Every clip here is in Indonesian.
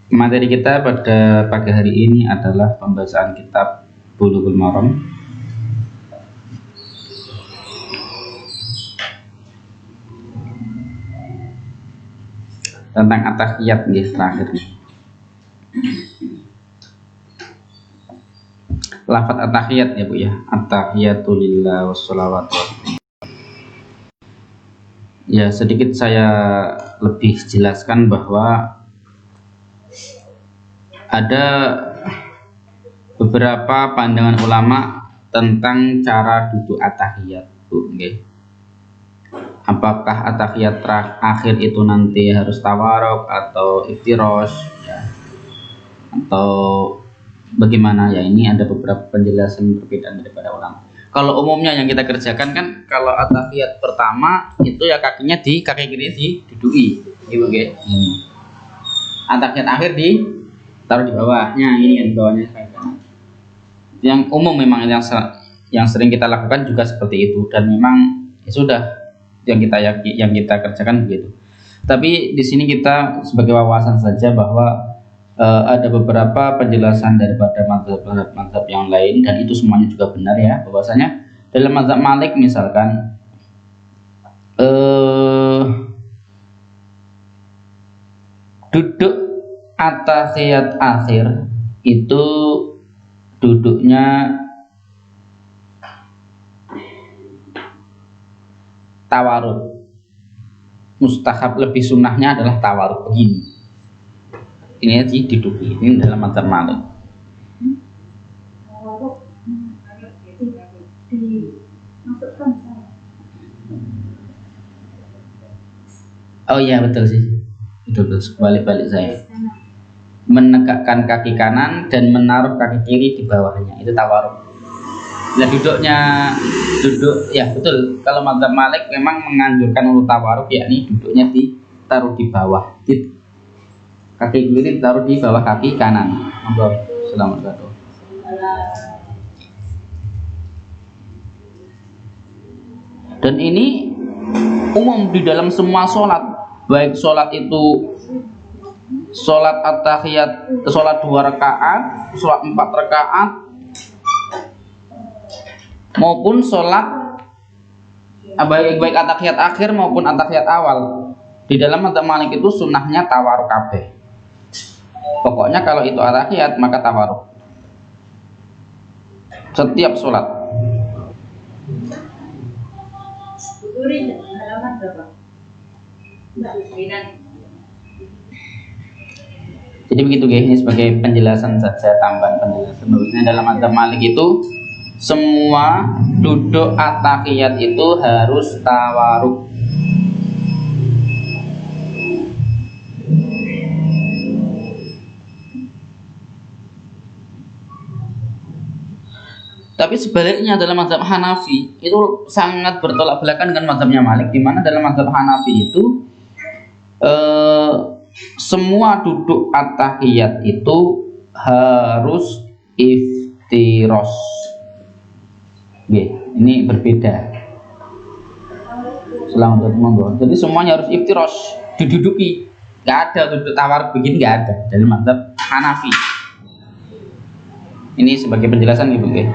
Materi kita pada pagi hari ini adalah pembacaan kitab Bulughul Maram tentang at-tahiyat terakhir. Lafaz at-tahiyat ya Bu ya. At-tahiyatu lillah wassalawatu. Ya, sedikit saya lebih jelaskan bahwa ada beberapa pandangan ulama tentang cara duduk at-tahiyat, Bu. Okay. Apakah at-tahiyat terakhir itu nanti harus tawaruk atau iftirosh ya, atau bagaimana ya? Ini ada beberapa penjelasan perbedaan daripada ulama. Kalau umumnya yang kita kerjakan kan, kalau at-tahiyat pertama itu ya kakinya di kaki kiri diduduki, gitu okay. At-tahiyat akhir taruh di bawahnya, ini yang bawahnya kayak yang umum memang yang sering kita lakukan juga seperti itu, dan memang ya sudah yang kita kerjakan begitu. Tapi di sini kita sebagai wawasan saja bahwa ada beberapa penjelasan daripada mazhab yang lain, dan itu semuanya juga benar ya, bahwasanya dalam mazhab Malik misalkan duduk at-tahiyat akhir itu duduknya tawaruk, mustahab, lebih sunnahnya adalah tawaruk begini. Ini diduduki, ini dalam mazhab Malik. Oh iya betul sih, betul balik saya menegakkan kaki kanan dan menaruh kaki kiri di bawahnya, itu tawaruk. Nah duduk ya betul. Kalau mazhab Malik memang menganjurkan untuk tawaruk, yakni duduknya ditaruh di bawah, kaki kiri ditaruh di bawah kaki kanan. Selamat datang. Dan ini umum di dalam semua sholat, baik sholat itu sholat at-tahiyat, sholat 2 rakaat, sholat 4 rakaat, maupun sholat baik at-tahiyat akhir maupun at-tahiyat awal. Di dalam mazhab Malik itu sunnahnya tawaruk kabeh. Pokoknya kalau itu at-tahiyat maka tawaruk setiap sholat. Jadi begitu guys, ini sebagai penjelasan saja, tambahan penjelasan. Bahwasanya dalam mazhab Malik itu semua duduk at-tahiyat itu harus tawaruk. Tapi sebaliknya dalam mazhab Hanafi itu sangat bertolak belakang dengan mazhabnya Malik, di mana dalam mazhab Hanafi itu semua duduk at-tahiyat itu harus iftirosh. Ini berbeda. Selamat datang. Jadi semuanya harus iftirosh, diduduki. Gak ada duduk tawar begini, gak ada dalam mazhab Hanafi. Ini sebagai penjelasan gitu, guys.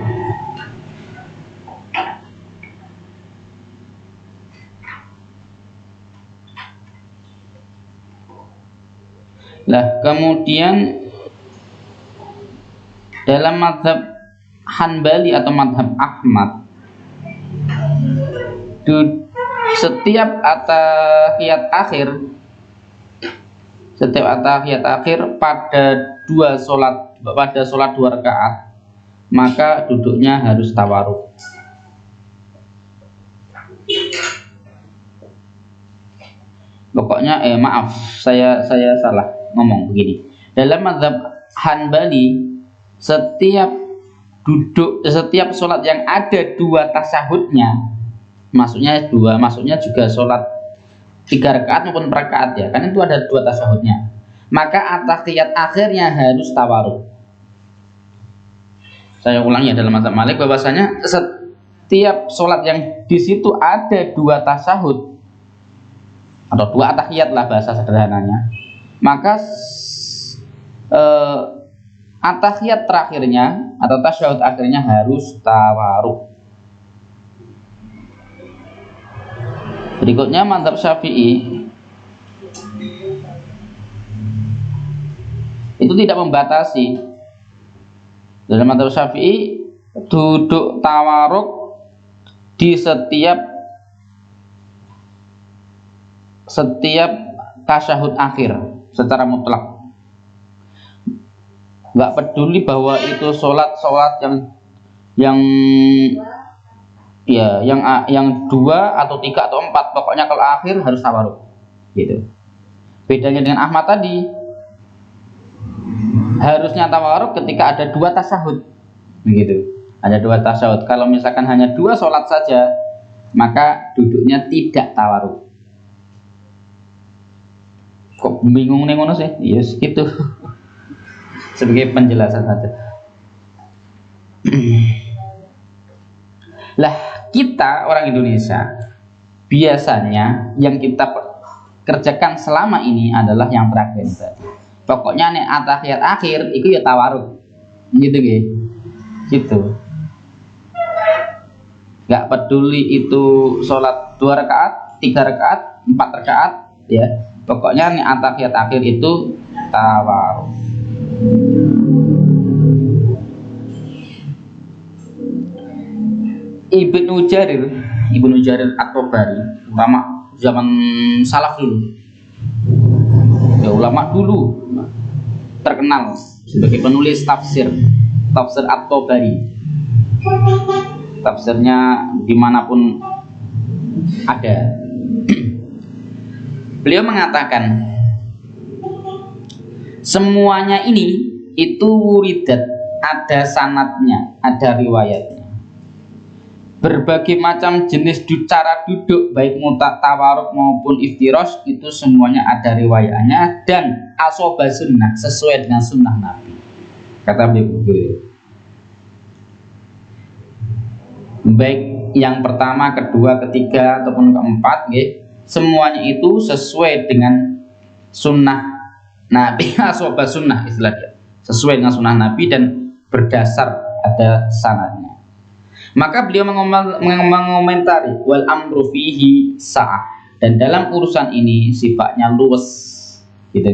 Nah, kemudian dalam mazhab Hanbali atau mazhab Ahmad, setiap at-tahiyat akhir pada sholat 2 rakaat maka duduknya harus tawaruk. Pokoknya maaf, saya salah ngomong begini. Dalam mazhab Hanbali setiap sholat yang ada 2 tasyahudnya, maksudnya juga sholat 3 rakaat maupun per rakaat ya, kan itu ada 2 tasyahudnya, maka at-tahiyat akhirnya harus tawaruk. Saya ulangi ya, dalam mazhab Malik bahwasanya setiap sholat yang di situ ada 2 tasyahud atau 2 at-tahiyat lah bahasa sederhananya, maka At-tahiyat terakhirnya atau tasyahud akhirnya harus tawaruk. Berikutnya mazhab Syafi'i itu tidak membatasi. Dalam mazhab Syafi'i duduk tawaruk di setiap tasyahud akhir secara mutlak. Nggak peduli bahwa itu sholat yang dua atau tiga atau empat, pokoknya kalau akhir harus tawaruk gitu. Bedanya dengan Ahmad tadi, harusnya tawaruk ketika ada dua tasyahud begitu. Ada dua tasyahud. Kalau misalkan hanya dua sholat saja, maka duduknya tidak tawaruk. Kok bingung nih ngono sih? Yes, gitu. Sebagai penjelasan saja. Lah, kita orang Indonesia biasanya yang kita kerjakan selama ini adalah yang terakhir tadi. Pokoknya nih at-tahiyat akhir itu ya tawaruk. Gitu gitu. Gak peduli itu sholat 2 rakaat, 3 rakaat, 4 rakaat, ya. Pokoknya nih at-tahiyat akhir itu tawaruk. Ibnu Jarir At-Tabari, ulama zaman salaf dulu. Ya, ulama dulu terkenal sebagai penulis tafsir At-Tabari. Tafsirnya dimanapun ada. Beliau mengatakan semuanya ini itu wuridat, ada sanadnya, ada riwayatnya. Berbagai macam jenis cara duduk baik tawaruk maupun iftirosh itu semuanya ada riwayatnya dan asoba sunnah, sesuai dengan sunnah Nabi. Kata beliau, baik yang pertama, kedua, ketiga ataupun keempat, semuanya itu sesuai dengan sunnah Nabi, asoba sunnah istilahnya, sesuai dengan sunnah Nabi dan berdasar ada sanadnya. Maka beliau mengomentari wal amru fihi sa'ah, dan dalam urusan ini sifatnya luwes gitu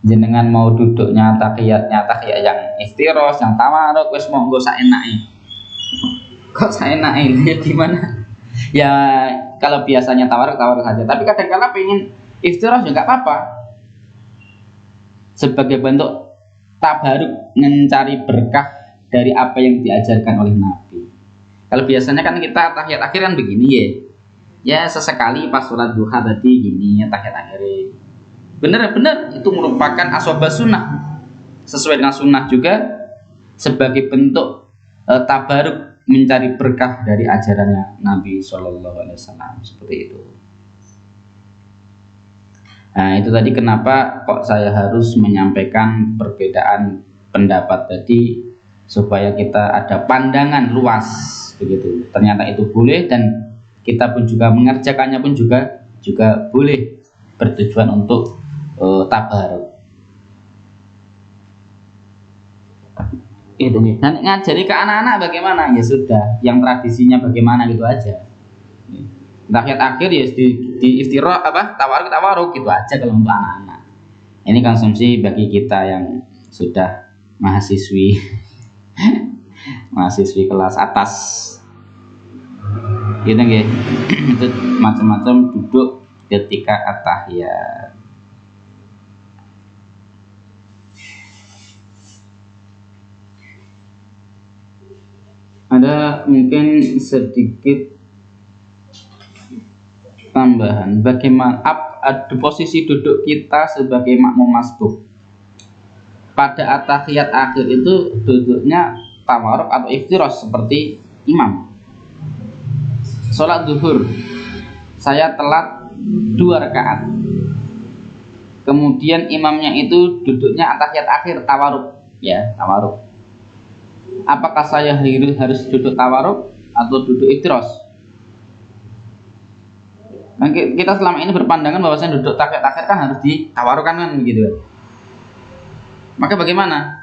jenengan mau duduknya tahiyat yang iftirosh, yang tawaruk, wis monggo saenake. Kok saenake ya gimana? Ya kalau biasanya tawaruk saja, tapi kadang-kala pengen iftirosh juga apa-apa. Sebagai bentuk tabaruk, mencari berkah dari apa yang diajarkan oleh Nabi. Kalau biasanya kan kita tahiyat akhir kan begini ya sesekali pas sholat duha tadi gini ya tahiyat akhir. Benar-benar itu merupakan asoba sunnah, sesuai dengan sunnah juga sebagai bentuk tabaruk, mencari berkah dari ajarannya Nabi SAW, seperti itu. Nah itu tadi kenapa kok saya harus menyampaikan perbedaan pendapat tadi, supaya kita ada pandangan luas begitu. Ternyata itu boleh dan kita pun juga mengerjakannya pun juga boleh, bertujuan untuk tabaruk. Itu nih. Nanti ngajari ke anak-anak bagaimana ya sudah, yang tradisinya bagaimana gitu aja. Tahiyat akhir ya di iftirah tawaruk gitu aja kalau untuk anak-anak. Ini konsumsi bagi kita yang sudah mahasiswi kelas atas gitu nggih. Itu macam-macam duduk ketika at-tahiyat. Ada mungkin sedikit tambahan, bagaimana di posisi duduk kita sebagai makmum masbuk. Pada at-tahiyat akhir itu duduknya tawaruk atau iftirosh seperti imam. Sholat zuhur saya telat 2 rakaat, kemudian imamnya itu duduknya at-tahiyat akhir tawaruk, ya tawaruk. Apakah saya harus duduk tawaruk atau duduk iftirosh? Nah, kita selama ini berpandangan bahwasanya duduk tahiyat akhir kan harus ditawarukkan kan gitu. maka bagaimana?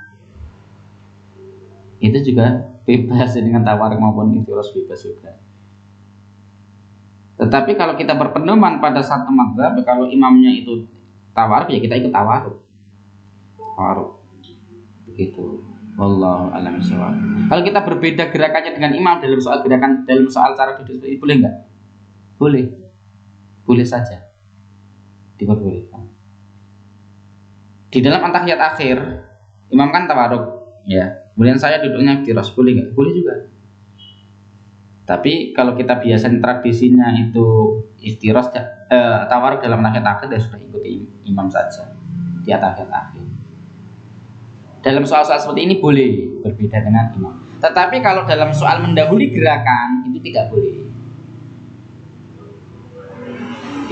Itu juga bebas dengan tawarik maupun iftirosh bebas juga. Tetapi kalau kita berpedoman pada satu mazhab, kalau imamnya itu tawaruk, ya kita ikut tawaruk. Tawaruk. Begitu. Wallahu a'lam bishawab. Kalau kita berbeda gerakannya dengan imam dalam soal gerakan, dalam soal cara duduk seperti itu, boleh enggak? Boleh. Boleh saja. Diperbolehkan. Di dalam antahiyat akhir, imam kan tawaruk, ya. Kemudian saya duduknya iftirosh, boleh enggak? Boleh juga. Tapi kalau kita biasa tradisinya itu iftirosh, tawaruk dalam antahiyat akhir, ya sudah ikuti imam saja di antahiyat akhir. Dalam soal-soal seperti ini boleh berbeda dengan imam. Tetapi kalau dalam soal mendahului gerakan itu tidak boleh.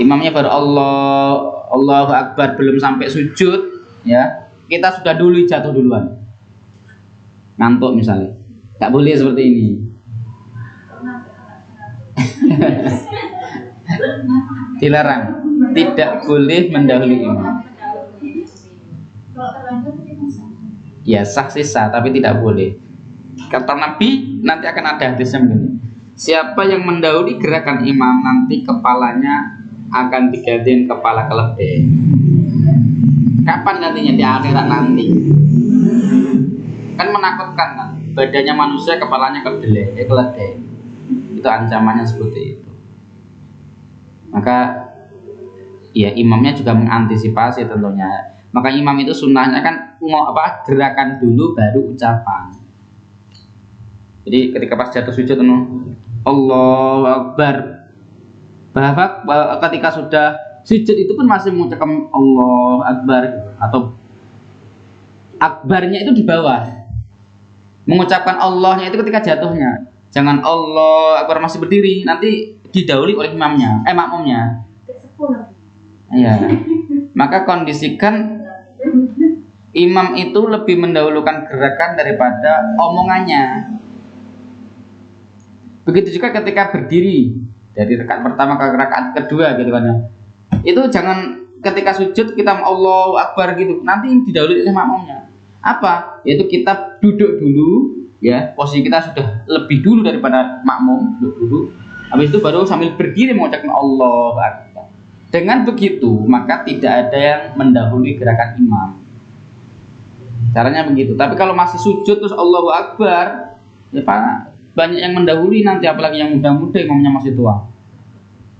Imamnya baru Allahu Akbar belum sampai sujud, ya kita sudah dulu jatuh duluan, ngantuk misalnya, nggak boleh seperti ini. Dilarang, tidak boleh mendahului imam. Ya sah sisa, tapi tidak boleh. Kata Nabi, nanti akan ada hadisnya begini: siapa yang mendahului gerakan imam, nanti kepalanya akan digantiin kepala keledai. Kapan nantinya? Di akhirat nanti. Kan menakutkan kan? Badannya manusia, kepalanya keledai. Itu ancamannya seperti itu. Maka ya imamnya juga mengantisipasi tentunya. Maka imam itu sunnahnya kan gerakan dulu baru ucapan. Jadi ketika pas jatuh sujud Allahu Akbar, bahwa ketika sudah sujud itu pun masih mengucapkan Allahu Akbar gitu. Atau akbarnya itu di bawah, mengucapkan Allahnya itu ketika jatuhnya. Jangan Allah Akbar masih berdiri, nanti didahului oleh makmumnya. Iya. Maka kondisikan imam itu lebih mendahulukan gerakan daripada omongannya. Begitu juga ketika berdiri dari rakaat pertama ke rakaat kedua gitu kan ya. Itu jangan ketika sujud kita Allahu Akbar gitu, nanti didahului oleh makmumnya. Apa? Yaitu kita duduk dulu, ya, posisi kita sudah lebih dulu daripada makmum, duduk dulu. Habis itu baru sambil berdiri mengucapkan Allahu Akbar. Dengan begitu, maka tidak ada yang mendahului gerakan imam. Caranya begitu. Tapi kalau masih sujud terus Allahu Akbar, ya banyak yang mendahului nanti, apalagi yang muda-muda, imamnya masih tua.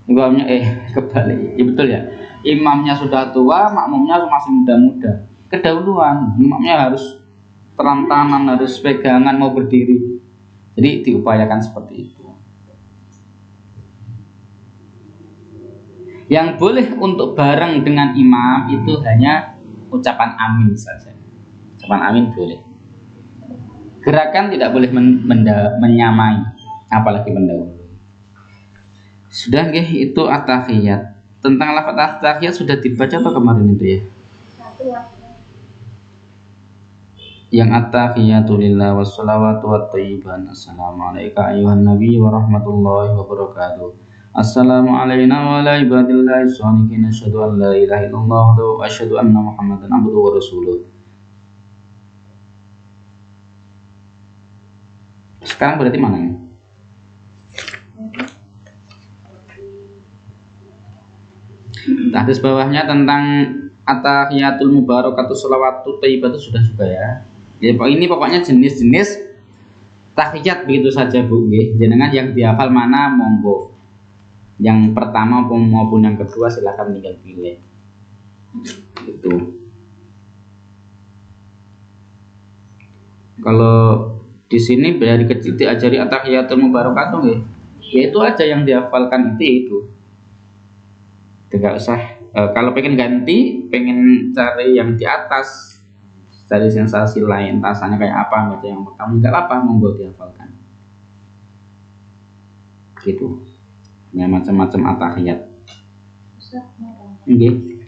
Imamnya kebalik. Ya betul ya. Imamnya sudah tua, makmumnya masih muda-muda. Kedahuluan, imamnya harus terantanan, harus pegangan mau berdiri. Jadi diupayakan seperti itu. Yang boleh untuk bareng dengan imam itu hanya ucapan amin saja. Ucapan amin boleh. Gerakan tidak boleh menyamai, apalagi mendahului. Sudah nggih, itu at-tahiyat. Tentang lafaz at-tahiyat sudah dibaca atau kemarin itu ya? Yang at-tahiyatu lillah wassalawatu wattayyiban. Assalamualaikum ayuhan nabi wa rahmatullahi wa barakatuh. Assalamu alayna wa ala ibadillahi sholihin. Asyhadu an la ilaha illallah wa asyhadu anna Muhammadan abduhu wa rasuluh. Sekarang berarti mana nih? Hadis bawahnya tentang at-tahiyatul mubarakatuh sholawatut thayyibah itu sudah juga ya. Jadi ini pokoknya jenis-jenis tahiyat begitu saja Bu. Jenengan yang dihafal mana monggo. Yang pertama maupun yang kedua silahkan tinggal pilih. Itu. Kalau di sini dari kecil diajari at-tahiyatul mubarakatuh nggih. Ya itu aja yang dihafalkan itu. Tidak usah kalau pengen ganti, pengen cari yang di atas, cari sensasi lain, rasanya kayak apa baca yang pertama, enggak apa monggo dihafalkan. Gitu. Ya macam-macam at-tahiyat. Ustaz, Nggih.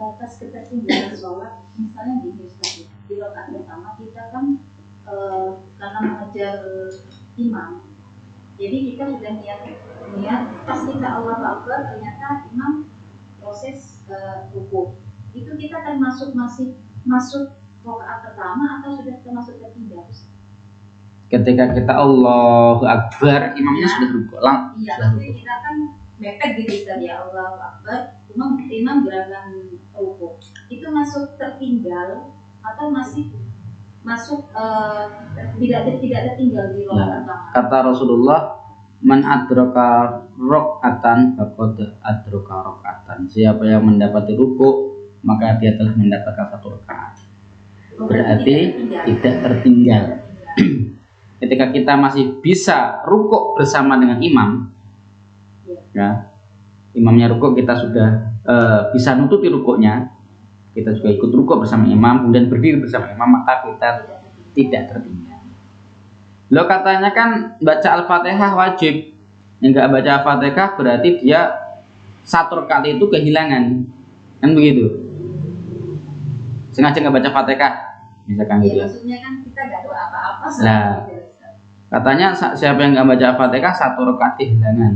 batas ketertinggalan sholat, misalnya di Ustaz, di rakaat pertama kita kan karena mengejar imam, jadi kita sudah niat pas kita Allahu Akbar ternyata imam proses ruku, itu kita kan masih masuk rakaat pertama atau sudah termasuk tertinggal? Ketika kita Allahu Akbar, imamnya sudah rukuk lang. Iya, Sudah tapi rukuk. kita kan mepet gitu Ustaz ya, Allahu Akbar, imam gerakan rukuk. Itu masuk tertinggal atau masih masuk tidak tertinggal di rakaat Nah, pertama? kata Rasulullah, man adraka rokatan faqad adraka rokatan. Siapa yang mendapati rukuk, maka dia telah mendapatkan satu rakaat. Berarti tidak tertinggal. Ketika kita masih bisa rukuk bersama dengan imam, ya, imamnya rukuk, kita sudah bisa nututi rukuknya, kita juga ikut rukuk bersama imam, kemudian berdiri bersama imam, maka kita tidak tertinggal. Lo katanya kan baca Al-Fatihah wajib, enggak baca Al-Fatihah berarti dia satu rakaat itu kehilangan, kan begitu? Sengaja nggak baca Fatihah, misalkan gitu. Iya, maksudnya kan kita nggak doa apa-apa. Nah, katanya siapa yang nggak baca Fatihah satu rakaat kehilangan.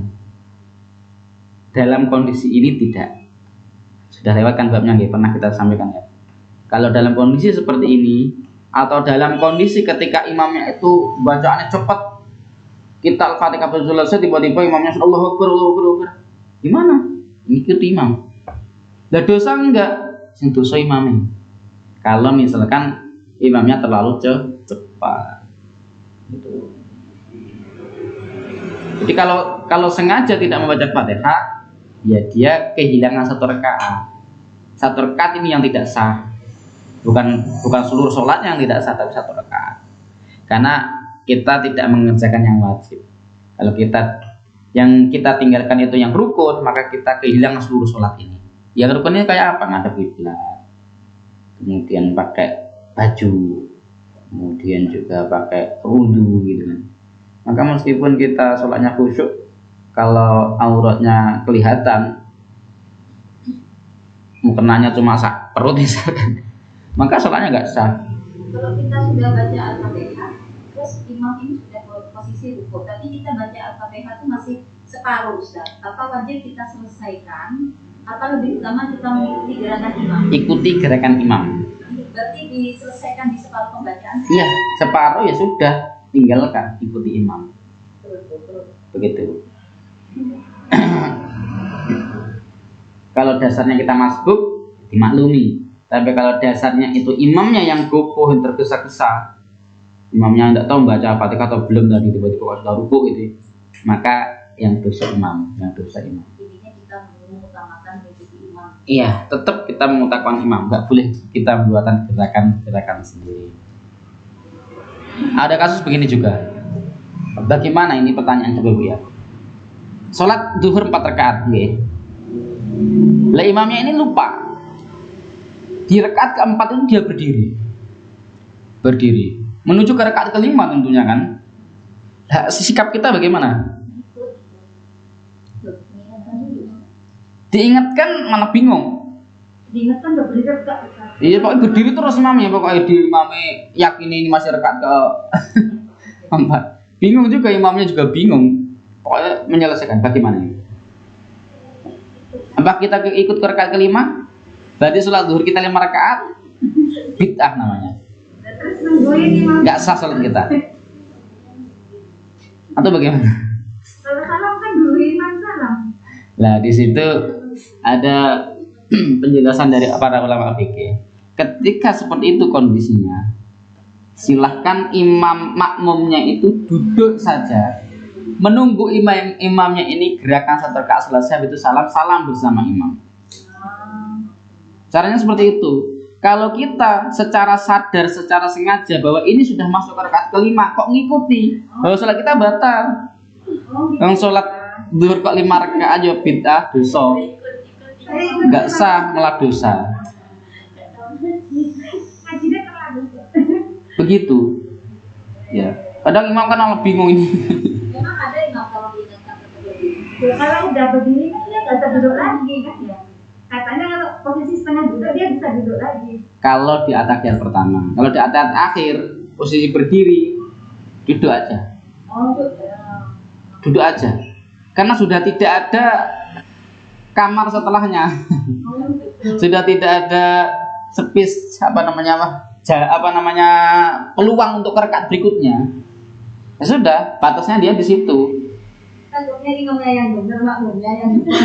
Dalam kondisi ini tidak. Sudah lewat kan babnya, pernah kita sampaikan ya. Kalau dalam kondisi seperti ini, atau dalam kondisi ketika imamnya itu bacaannya cepat, kita Al-Fatihah belum selesai, tiba-tiba imamnya Allahu Akbar, Allahu Akbar, Allahu Akbar. Gimana? Ikuti imam. Lah dosa enggak? Sing dosa imamnya. Kalau misalkan imamnya terlalu cepat. Gitu. Jadi kalau sengaja tidak membaca Fatihah, ya dia kehilangan satu rakaat. Satu rakaat ini yang tidak sah. Bukan seluruh sholatnya yang tidak sah, tapi satu rakaat. Karena kita tidak mengerjakan yang wajib. Kalau yang kita tinggalkan itu yang rukun, maka kita kehilangan seluruh sholat ini. Yang rukunnya kayak apa? Ngadep kiblat, kemudian pakai baju, kemudian juga pakai wudhu gitu kan. Maka meskipun kita sholatnya khusyuk, kalau auratnya kelihatan, mukenanya cuma perut misalkan, maka sholatnya nggak sah. Kalau kita sudah baca Al-Fatihah, terus imam ini sudah posisi rukuk, tapi kita baca Al-Fatihah itu masih separuh, Ustaz. Apa wajib kita selesaikan? Atau lebih utama kita mengikuti gerakan imam? Ikuti gerakan imam. Berarti diselesaikan di separuh pembacaan? Iya, separuh ya sudah, tinggalkan, ikuti imam. Begitu. Kalau dasarnya kita masbuk, dimaklumi. Tapi kalau dasarnya itu imamnya yang gopoh, yang tergesa-gesa, imamnya tidak tahu baca Fatihah atau belum, tadi tiba-tiba sudah rukuk itu, maka yang dosa imam, Intinya kita mengutamakan mengikuti imam. Iya, tetap kita mengutamakan imam, nggak boleh kita buatan gerakan sendiri. Ada kasus begini juga. Bagaimana ini pertanyaan juga Bu ya? Sholat zuhur 4 rakaat, nggih. Lah imamnya ini lupa. Di rakaat keempat itu dia berdiri menuju ke rakaat kelima tentunya kan. Nah, sikap kita bagaimana? Diingatkan malah bingung. Diingatkan nggak boleh tegak. Iya, pokoknya berdiri terus imamnya, pokoknya imamnya yakin ini masih rakaat ke empat. Bingung juga imamnya, juga bingung. Pokoknya menyelesaikan bagaimana ini? Apa kita ikut ke rakaat kelima? Berarti sholat zuhur kita 5 rakaat, bid'ah namanya. Terus nungguin imam. Nggak sah sholat kita. Atau bagaimana? Kalau salam kan dulu imam salam. Nah, di situ ada penjelasan dari para ulama fikih. Ketika seperti itu kondisinya, silahkan makmumnya itu duduk saja, menunggu imamnya ini gerakan satu rakaat selesai, itu salam bersama imam. Caranya seperti itu. Kalau kita secara sadar, secara sengaja bahwa ini sudah masuk ke rakaat kelima, kok ngikuti, bahwa sholat kita batal. Yang sholat zuhur kok 5 rakaat aja bid'ah, dosa, nggak sah, malah dosa. Begitu. Ya. Kadang imam kan malah bingung ini. Memang ada imam kalau diingatkan berdiri. Kalau udah berdiri kan dia nggak bisa duduk lagi kan ya. Katanya kalau posisi setengah duduk dia bisa duduk lagi. Kalau di at-tahiyat pertama, kalau di at-tahiyat akhir posisi berdiri, duduk aja. Oh, duduk aja. Karena sudah tidak ada kamar setelahnya. Sudah tidak ada peluang untuk ke rakaat berikutnya. Ya sudah, batasnya dia di situ. Takutnya imamnya yang benar, makmumnya yang ikut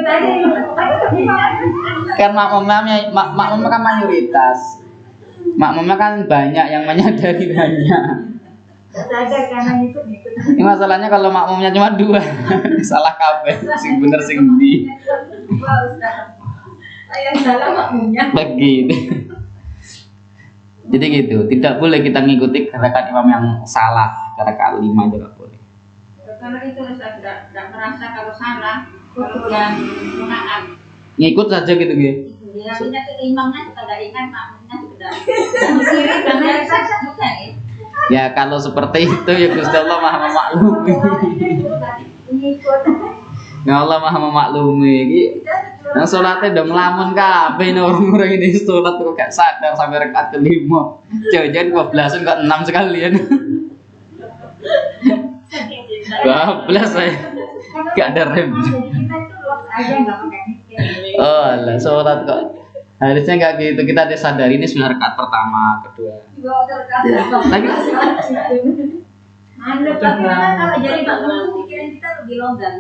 aja. Kan makmumnya kan mayoritas. Makmumnya kan banyak yang menyadari banyak. Sadar karena ikut. Ini masalahnya kalau makmumnya cuma 2, salah kabeh, sing bener sing ndi. Wah, Ustaz. Yang salah makmumnya. Begitu. Jadi gitu, tidak boleh kita ngikuti gerakan imam yang salah, gerakan 5 itu tidak boleh. Karena itu Ustaz tidak merasa kalau salah, kalau yang maaf. Ngikut saja gitu gitu. Ya, artinya ke imamnya juga tidak ingat, makmumnya juga tidak. Karena saja juga ya. Ya kalau seperti itu ya Gusti Allah Maha memaklumi. Ngikut. Ya Allah Maha memaklumi. Nah sholatnya udah ngelamun kabeh orang-orang ini sholat kok gak sadar sampai rakaat ke-5. Jangan-jangan kebablasan kok 6 sekalian. 12 saya. Gak ada rem. Oh lah sholat kok. Harusnya nggak gitu, kita disadari ini sudah rakaat pertama, kedua. Tapi kalau jadi bangun pikiran kita lebih longgar.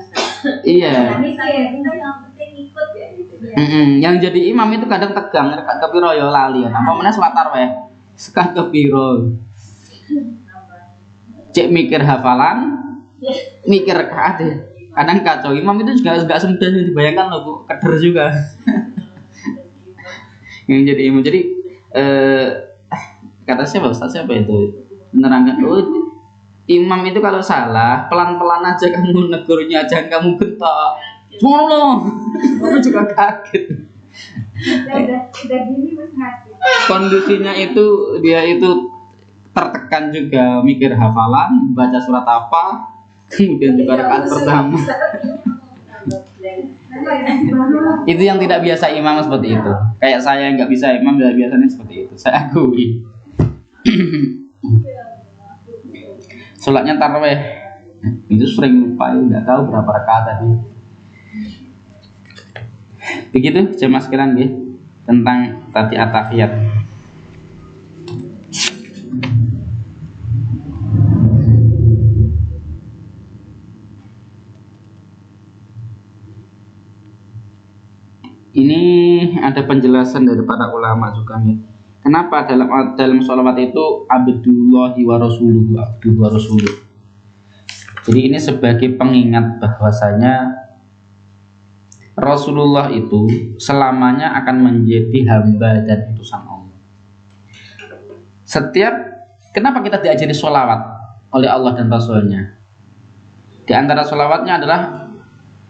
iya. Misalnya kita yang penting ikut ya gitu. Yang jadi imam itu kadang tegang, rakaat kepiro ya lali. Apa meneh sholat tarawih, sekat kepiro. Cek mikir hafalan, mikir rakaat deh. Kadang kacau. Imam itu juga nggak semudah yang dibayangkan loh Bu, keder juga. Yang jadi imam jadi kata siapa Ustaz siapa itu menerangkan imam itu kalau salah pelan-pelan aja kamu negurnya, jangan kamu bentak tolong kamu juga kaget. Kondisinya itu dia itu tertekan juga, mikir hafalan, baca surat apa, kemudian juga rakaat pertama. Itu yang tidak biasa imam seperti itu. Kayak saya yang nggak bisa imam, biasanya seperti itu. Saya akui. Sholatnya tarawih itu sering lupa, nggak tahu berapa rakaat tadi. Begitu jemaah sekalian ya, tentang tadi at-tahiyat. Ini ada penjelasan dari para ulama juga ya. Kenapa dalam sholawat itu Abdullahi wa Rasuluhu, Abdu wa Rasuluh. Jadi ini sebagai pengingat bahwasanya Rasulullah itu selamanya akan menjadi hamba dan utusan Allah. Kenapa kita diajari sholawat oleh Allah dan Rasulnya? Di antara sholawatnya adalah,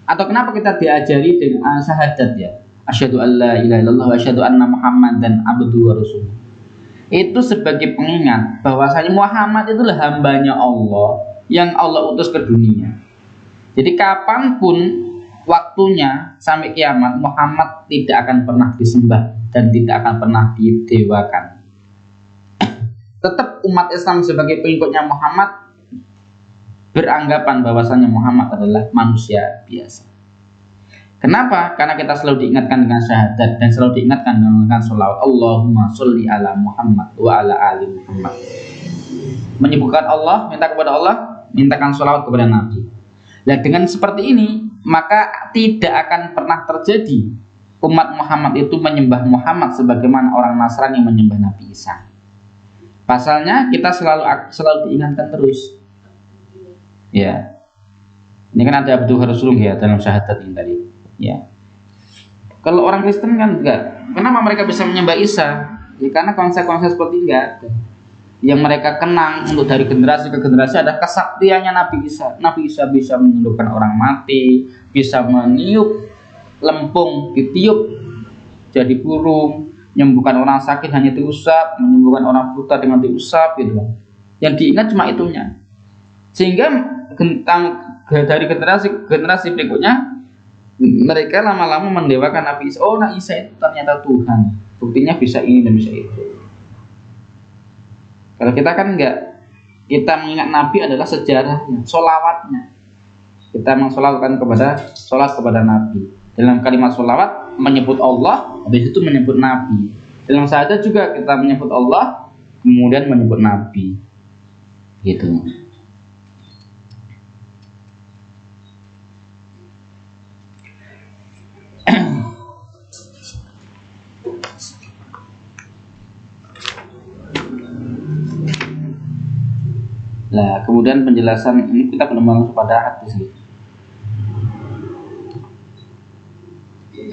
atau kenapa kita diajari dengan syahadat ya? Asyhadu an la ilaha illallah wa asyhadu anna Muhammadan abduhu wa rasuluh. Itu sebagai pengingat bahwasanya Muhammad itulah hambanya Allah yang Allah utus ke dunia. Jadi kapanpun waktunya sampai kiamat, Muhammad tidak akan pernah disembah dan tidak akan pernah didewakan. Tetap umat Islam sebagai pengikutnya Muhammad beranggapan bahwasanya Muhammad adalah manusia biasa. Kenapa? Karena kita selalu diingatkan dengan syahadat dan selalu diingatkan dengan sholawat. Allahumma sholli ala Muhammad wa ala ali Muhammad. Menyebutkan Allah, minta kepada Allah, mintakan sholawat kepada Nabi. Nah dengan seperti ini, maka tidak akan pernah terjadi umat Muhammad itu menyembah Muhammad sebagaimana orang Nasrani menyembah Nabi Isa. Pasalnya kita selalu diingatkan terus. Ya. Ini kan ada Abduhu Rasulullah ya dalam syahadat ini tadi. Ya, kalau orang Kristen kan enggak. Kenapa mereka bisa menyembah Isa? Ya karena konsep-konsep seperti enggak ada. Yang mereka kenang untuk dari generasi ke generasi ada kesaktiannya Nabi Isa. Nabi Isa bisa menyembuhkan orang mati, bisa meniup lempung, ditiup jadi burung, menyembuhkan orang sakit hanya diusap, menyembuhkan orang buta dengan diusap gitu. Yang diingat cuma itunya. Sehingga dari generasi berikutnya mereka lama-lama mendewakan Nabi Isa. Oh, Nabi Isa itu ternyata Tuhan. Buktinya bisa ini dan bisa itu. Kalau kita kan enggak. Kita mengingat Nabi adalah sejarahnya, sholawatnya. Kita sholat kepada Nabi. Dalam kalimat sholawat menyebut Allah, habis itu menyebut Nabi. Dalam syahadat juga kita menyebut Allah, kemudian menyebut Nabi. Gitu. Nah, kemudian penjelasan ini kita belum langsung pada hadis gitu.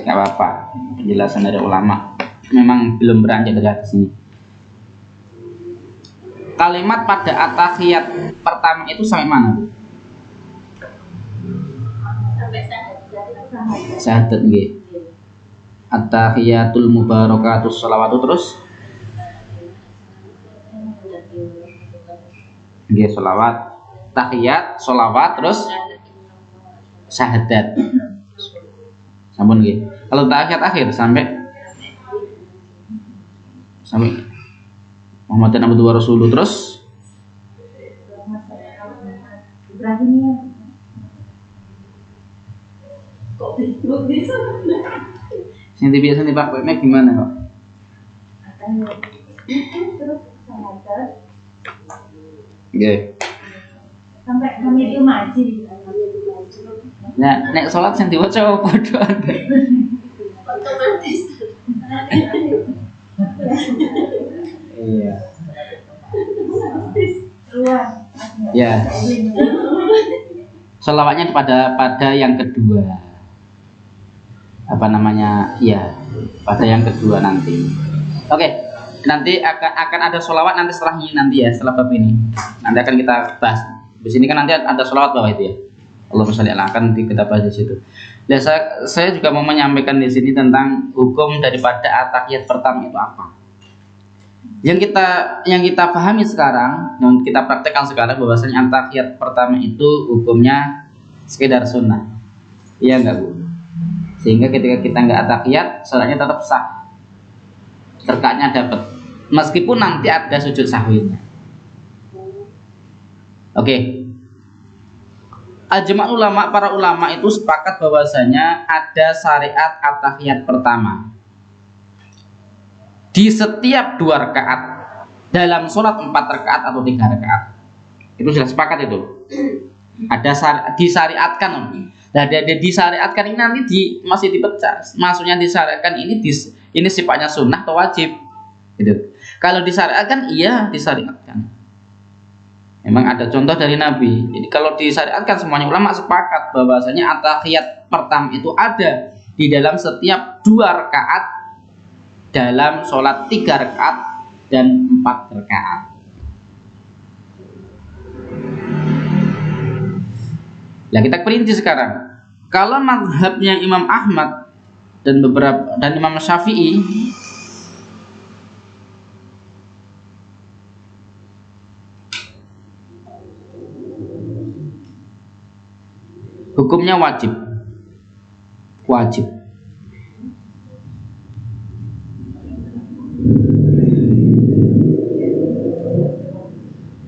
Gak apa-apa, penjelasan dari ulama memang belum beranjak dari hadis ini. Kalimat pada at-tahiyat pertama itu sampai mana, Bu? Sampai Syahadat nggih. At-tahiyatul mubarakatus sholawatu terus nggih sholawat, tahiyat, sholawat terus syahadat. Sampun nggih. Kalau tahiyat akhir sampai Muhammadan abduhu wa rasuluh terus sing biasa nih Pak, ini gimana Pak? terus syahadat Nggih. sampai hamidul majid. Nah, nek salat sing diwaca padha Otomatis. Iya. Ruang. Ya. Sholawatnya pada yang kedua. Apa namanya? Ya, pada yang kedua nanti. Oke, nanti akan ada sholawat nanti setelah ini nanti ya, setelah bab ini. Nanti akan kita bahas. Di sini kan nanti ada sholawat bawah itu ya. Allahumma sholli ala, akan kita bahas di situ. Dan saya juga mau menyampaikan di sini tentang hukum daripada at-tahiyat pertama itu apa. Yang kita pahami sekarang, yang kita praktekkan sekarang bahwasanya at-tahiyat pertama itu hukumnya sekedar sunnah. Iya enggak, Bu? Sehingga ketika kita enggak at-tahiyat, salatnya tetap sah. Rakaatnya dapat. Meskipun nanti ada sujud sahwinya. Oke. Ajma' ulama, para ulama itu sepakat bahwasanya ada syariat at-tahiyat pertama. Di setiap 2 rakaat dalam sholat 4 rakaat atau 3 rakaat. Itu sudah sepakat itu. Ada disyariatkan. Nah, disyariatkan ini nanti masih dipecah. Maksudnya disyariatkan ini sifatnya sunnah atau wajib. Gitu. Kalau disyariatkan, iya disyariatkan. Memang ada contoh dari Nabi. Jadi kalau disyariatkan, semuanya ulama sepakat bahwasanya at-tahiyat pertama itu ada di dalam setiap 2 rakaat dalam sholat 3 rakaat dan 4 rakaat. Nah, kita perinci sekarang. Kalau mazhabnya Imam Ahmad dan Imam Syafi'i, hukumnya wajib.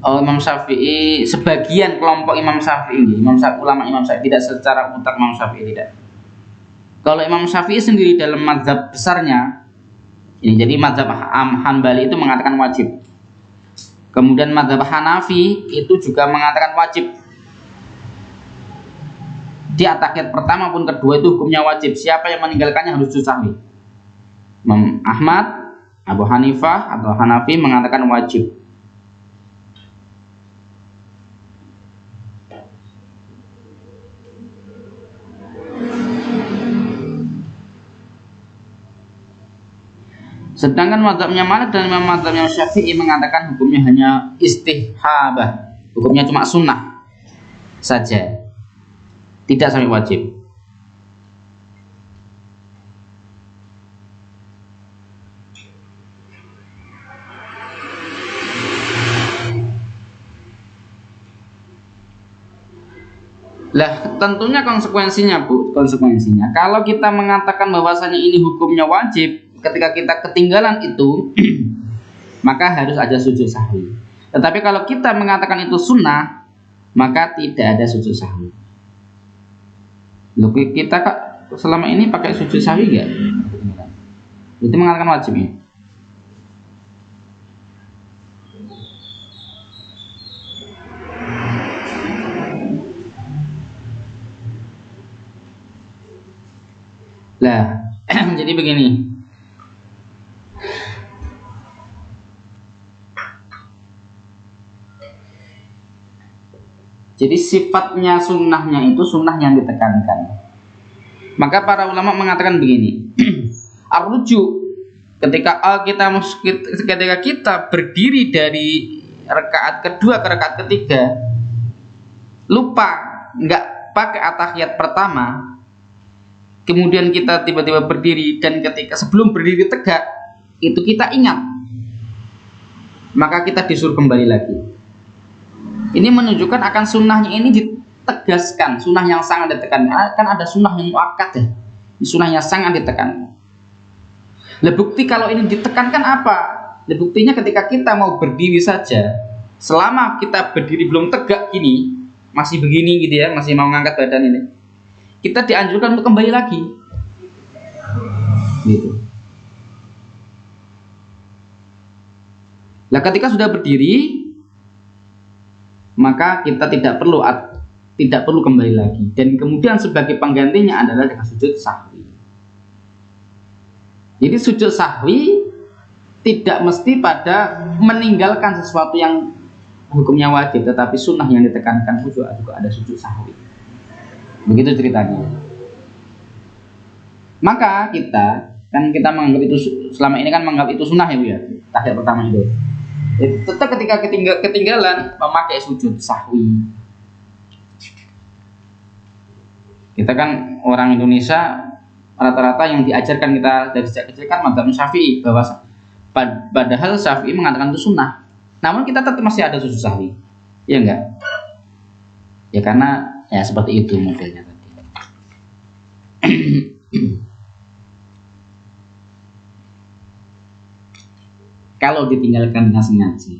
Imam Syafi'i, sebagian kelompok Imam Syafi'i, ulama Imam Syafi'i, tidak secara mutlak Imam Syafi'i tidak. Kalau Imam Syafi'i sendiri dalam mazhab besarnya, ini jadi mazhab Hanbali itu mengatakan wajib. Kemudian mazhab Hanafi itu juga mengatakan wajib. Di at-tahiyat pertama pun kedua itu hukumnya wajib. Siapa yang meninggalkannya harus sujud sahwi. Imam Ahmad, Abu Hanifah atau Hanafi mengatakan wajib. Sedangkan mazhabnya Malik dan mazhabnya Syafi'i mengatakan hukumnya hanya istihbah, hukumnya cuma sunnah saja, tidak sampai wajib. Lah, tentunya konsekuensinya, Bu, kalau kita mengatakan bahwasanya ini hukumnya wajib, ketika kita ketinggalan itu maka harus ada sujud sahwi. Tetapi kalau kita mengatakan itu sunnah, maka tidak ada sujud sahwi. Loh, kita selama ini pakai sujud sahwi nggak? Itu mengatakan wajib ya. Lah, jadi begini. Jadi sifatnya sunnahnya itu sunnah yang ditekankan. Maka para ulama mengatakan begini. Ar-ruju ketika kita berdiri dari rakaat kedua ke rakaat ketiga, lupa nggak pakai atahiyat pertama, kemudian kita tiba-tiba berdiri dan ketika sebelum berdiri tegak itu kita ingat, maka kita disuruh kembali lagi. Ini menunjukkan akan sunnahnya ini ditegaskan, sunnah yang sangat ditekankan. Kan ada sunnah yang muakkad ya, sunnah yang sangat ditekankan. Lah bukti kalau ini ditekankan apa? Lah buktinya ketika kita mau berdiri saja, selama kita berdiri belum tegak gini, masih begini gitu ya, masih mau ngangkat badan ini, kita dianjurkan untuk kembali lagi. Gitu. Lah ketika sudah berdiri, maka kita tidak perlu kembali lagi. Dan kemudian sebagai penggantinya adalah dengan sujud sahwi. Jadi sujud sahwi tidak mesti pada meninggalkan sesuatu yang hukumnya wajib, tetapi sunnah yang ditekankan juga ada sujud sahwi. Begitu ceritanya. Maka kita menganggap itu selama ini kan menganggap itu sunnah ya Bu ya. Tahiyat pertama itu. Tetap ketika ketinggalan memakai sujud sahwi. Kita kan orang Indonesia rata-rata yang diajarkan kita dari sejak kecil kan madzhab Syafi'i, bahwa padahal Syafi'i mengatakan itu sunnah. Namun kita tetap masih ada sujud sahwi. Iya enggak? Ya karena ya seperti itu modelnya tadi. Kalau ditinggalkan dengan sengaja,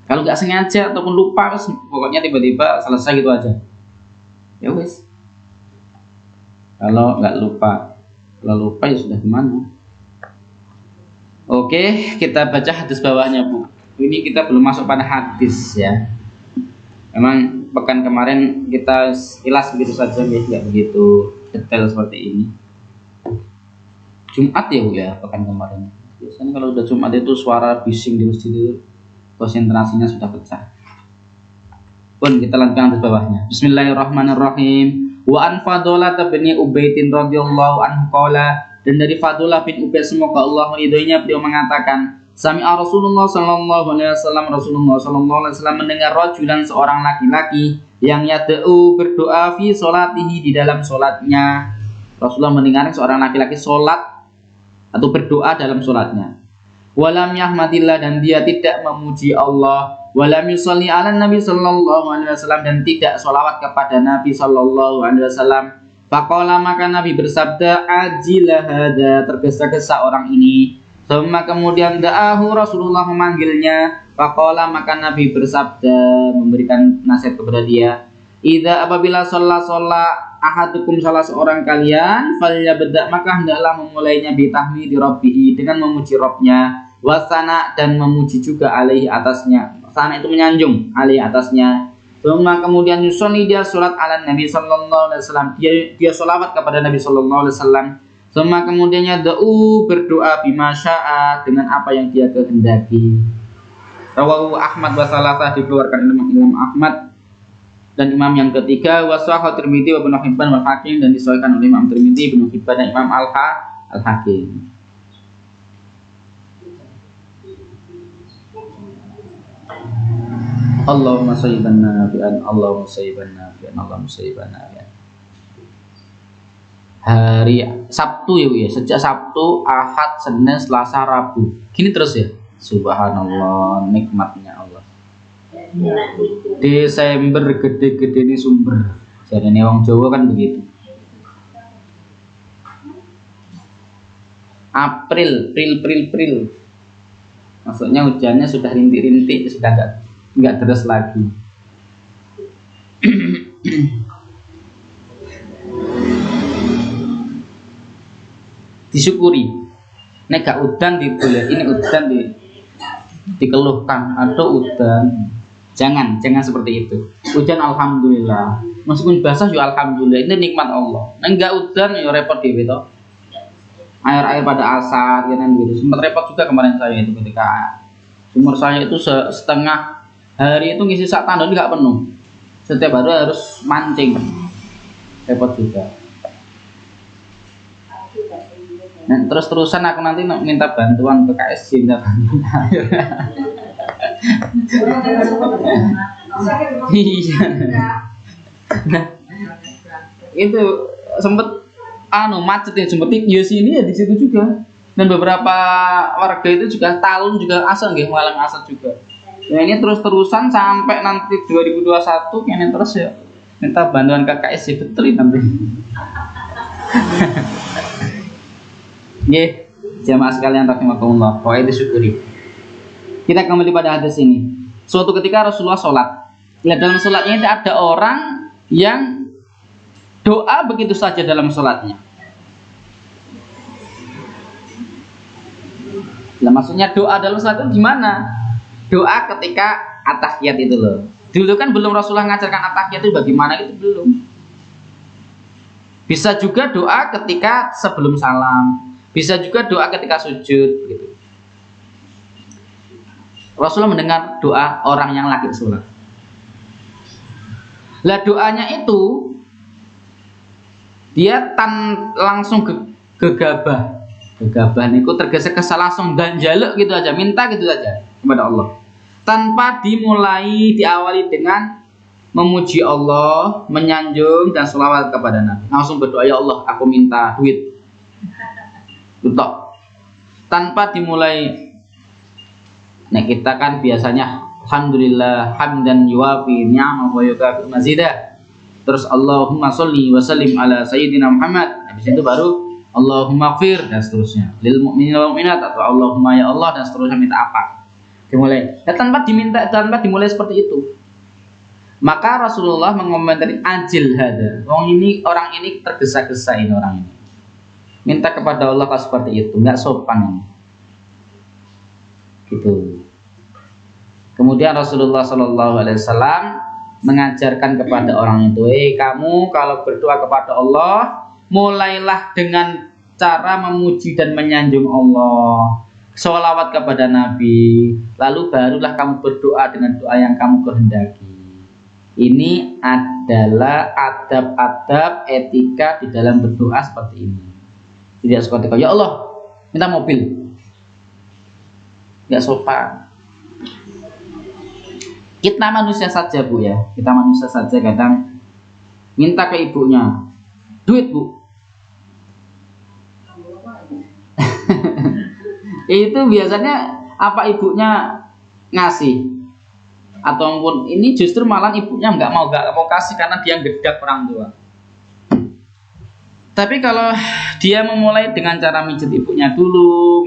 kalau nggak sengaja ataupun lupa, pokoknya tiba-tiba selesai gitu aja, ya wes. Kalau nggak lupa, kalau lupa ya sudah gimana. Oke, kita baca hadis bawahnya Bu. Ini kita belum masuk pada hadis ya. Memang pekan kemarin kita kilas begitu saja, nggak begitu detail seperti ini. Jumat ya Bu ya, pekan kemarin. Biasanya kalau udah Jumat itu suara bising di masjid itu konsentrasinya sudah pecah. Pun kita lanjutkan di bawahnya. Bismillahirrahmanirrahim. Wa an Fadolah bin Ubaidin radhiyallahu anhu qala, dan dari Fadolah bin Ubaid semoga Allah meridhoinya, beliau mengatakan, Sami'a Rasulullah sallallahu alaihi wasallam, Rasulullah sallallahu alaihi wasallam mendengar rajulan seorang laki-laki yang yad'u berdoa fi salatihi di dalam salatnya. Rasulullah mendengar seorang laki-laki salat atau berdoa dalam sholatnya. Walam yahmadillah, dan dia tidak memuji Allah. Walam yusalli ala Nabi sallallahu alaihi wasallam, dan tidak sholawat kepada Nabi sallallahu alaihi wasallam. Faqala, maka Nabi bersabda, ajilah hada, tergesa-gesa orang ini. Summa kemudian da'ahu, Rasulullah memanggilnya. Faqala, maka Nabi bersabda, memberikan nasihat kepada dia, idza apabila sholat ahadukum, salah seorang kalian, falyabda, maka hendaklah memulainya bitahmidi rabbihi, dengan memuji Rabbnya, wasana, dan memuji juga alaihi atasnya. Sana itu menyanjung alaihi atasnya. Kemudian yusoni, dia sholat ala Nabi sallallahu alaihi wasallam, dia sholawat kepada Nabi sallallahu alaihi wasallam. Kemudiannya da'u, berdoa bima sya'a, dengan apa yang dia kehendaki. Rawahu Ahmad wa salasah, dikeluarkan Imam Ahmad dan imam yang ketiga, wasahha Tirmidzi wa Ibnu Hibban wal Hakim, dan disahihkan oleh Imam Tirmidzi, Ibnu Hibban, dan Imam Al-Hakim. Allahumma sayyiban nafi'an, Allahumma sayyiban nafi'an, Allahumma sayyiban nafi'an. Hari Sabtu ya Bu ya, sejak Sabtu, Ahad, Senin, Selasa, Rabu. Gini terus ya. Subhanallah, nikmatnya Allah. Desember gede-gede ini sumber. Jadi wong Jawa kan begitu. April. Maksudnya hujannya sudah rintik-rintik, sudah enggak deras lagi. disyukuri. Nek gak udan digolek, ini udan dikeluhkan atau udan. Jangan seperti itu. Hujan alhamdulillah. Meskipun basah ya alhamdulillah, ini nikmat Allah. Nek gak udan ya repot dhewe to. Air pada asar gitu. Sempat repot juga kemarin saya itu ketika sumur saya itu setengah hari itu ngisi sak tandon nggak penuh. Setiap hari harus mancing. Repot juga. Nah, terus-terusan aku nanti minta bantuan ke KSJ, minta bantuan air. Iya. Nah, itu sempet macet ya, sempet ya sini ya di situ juga. Dan beberapa warga itu juga talun juga asal nggih mengalami asal juga. Nah ini terus-terusan sampai nanti 2021 kayaknya terus ya minta bantuan ke KSJ betul nanti. Nggih, jamaah sekalian rahimakumullah, pokoknya disyukuri. Kita kembali pada hadis ini. Suatu ketika Rasulullah sholat. Ya dalam sholatnya itu ada orang yang doa begitu saja dalam sholatnya. Nah, maksudnya doa dalam sholat itu gimana? Doa ketika at-tahiyat itu loh. Dulu kan belum Rasulullah ngajarkan at-tahiyat itu bagaimana, itu belum. Bisa juga doa ketika sebelum salam. Bisa juga doa ketika sujud gitu. Rasulullah mendengar doa orang yang lagi sholat. Lah doanya itu dia langsung gegabah. Gegabah niku tergesa-gesa langsung dan jaluk gitu aja, minta gitu aja kepada Allah. Tanpa diawali dengan memuji Allah, menyanjung dan sholawat kepada Nabi. Langsung berdoa, ya Allah, aku minta duit. Betul. Tanpa dimulai. Nah kita kan biasanya alhamdulillah hamdan yuwafi ni'amahu wa yukafi mazidah. Terus Allahumma sholli wa sallim ala sayyidina Muhammad. Habis itu baru Allahumma gfir dan seterusnya. Lil mu'minin wal mu'minat atau Allahumma ya Allah dan seterusnya, minta apa? Dimulai. Ya, tanpa dimulai seperti itu. Maka Rasulullah mengomentari ajil hada. Orang ini tergesa-gesa ini orang ini. Minta kepada Allah kalau seperti itu, enggak sopan ini. Gitu. Kemudian Rasulullah Shallallahu Alaihi Wasallam mengajarkan kepada orang itu, kamu kalau berdoa kepada Allah, mulailah dengan cara memuji dan menyanjung Allah, sholawat kepada Nabi, lalu barulah kamu berdoa dengan doa yang kamu kehendaki. Ini adalah adab-adab etika di dalam berdoa seperti ini. Tidak seperti kau, ya Allah, minta mobil. Tidak sopan. Kita manusia saja Bu ya, kita manusia saja kadang minta ke ibunya duit Bu. Itu biasanya apa ibunya ngasih, ataupun ini justru malah ibunya nggak mau kasih karena dia gedak orang tua. Tapi kalau dia memulai dengan cara mijit ibunya dulu,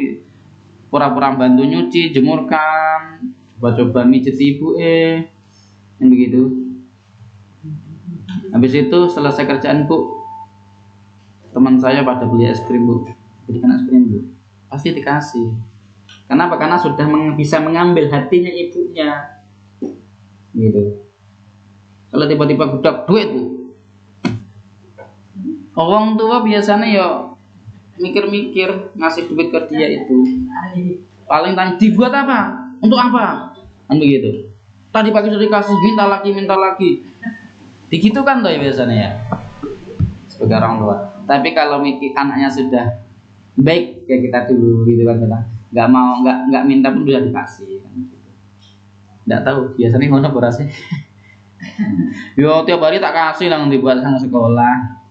pura-pura bantu nyuci, jemurkan, coba-coba mijit ibu yang begitu. Habis itu selesai kerjaan Bu, teman saya pada beli es krim Bu, belikan es krim Bu, pasti dikasih. Kenapa? Karena sudah bisa mengambil hatinya ibunya, gitu. Kalau tiba-tiba budak duit Bu, orang tua biasanya ya mikir-mikir ngasih duit ke dia itu. Paling tanya dibuat apa? Untuk apa? Kan begitu. Tadi pagi sudah dikasih, minta lagi. Begitu kan tuh ya biasanya ya. Sebagai orang tua. Tapi kalau mikir anaknya sudah baik kayak kita dulu gitu kan, nggak minta pun sudah dikasih kan gitu. Nggak tahu biasanya mana berasnya. Yo tiap hari tak kasih langsung dibuat sama sekolah.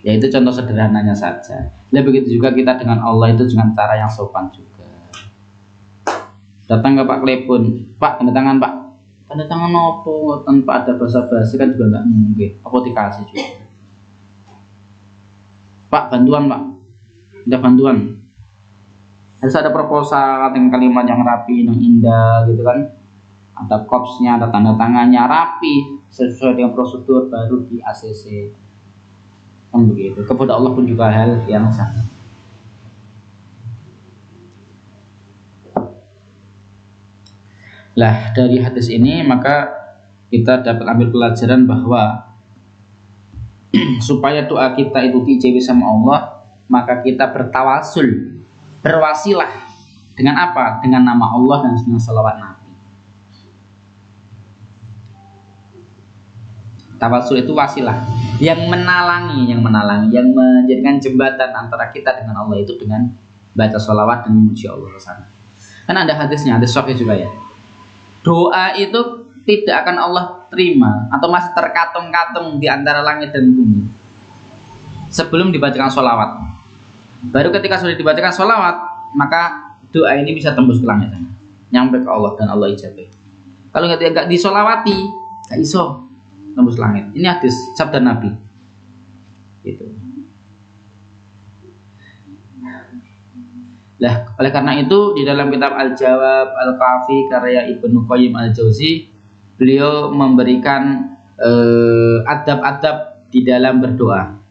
Ya itu contoh sederhananya saja. Nah begitu juga kita dengan Allah itu dengan cara yang sopan juga. Datang ke Pak Klepon, Pak tanda tangan Pak. Tanda tangan apa? Tanpa ada basa-basi kan juga nggak mungkin. Apa dikasih juga. Pak bantuan Pak, ada bantuan. Harus ada proposal dengan kalimat yang rapi, yang indah gitu kan. Ada kopsnya, ada tanda tangannya rapi, sesuai dengan prosedur baru di ACC. Kan begitu. Kepada Allah pun juga hal yang sama. Lah dari hadis ini maka kita dapat ambil pelajaran bahwa supaya doa kita itu dijawab sama Allah, maka kita bertawasul, berwasilah dengan apa? Dengan nama Allah dan dengan salawat Nabi. Tawasul itu wasilah yang menalangi, yang menjadikan jembatan antara kita dengan Allah itu dengan baca salawat dan memuji Allah sana. Kan ada hadisnya, hadis sahih juga ya. Doa itu tidak akan Allah terima atau masih terkatung-katung di antara langit dan bumi sebelum dibacakan sholawat. Baru ketika sudah dibacakan sholawat, maka doa ini bisa tembus ke langit, nyampe ke Allah dan Allah ijabah. Kalau nggak disolawati, nggak iso tembus langit. Ini hadis sabda Nabi. Gitu. Lah, oleh karena itu di dalam kitab Al-Jawab Al-Kafi karya Ibnu Qayyim Al-Jauzi, beliau memberikan adab-adab di dalam berdoa.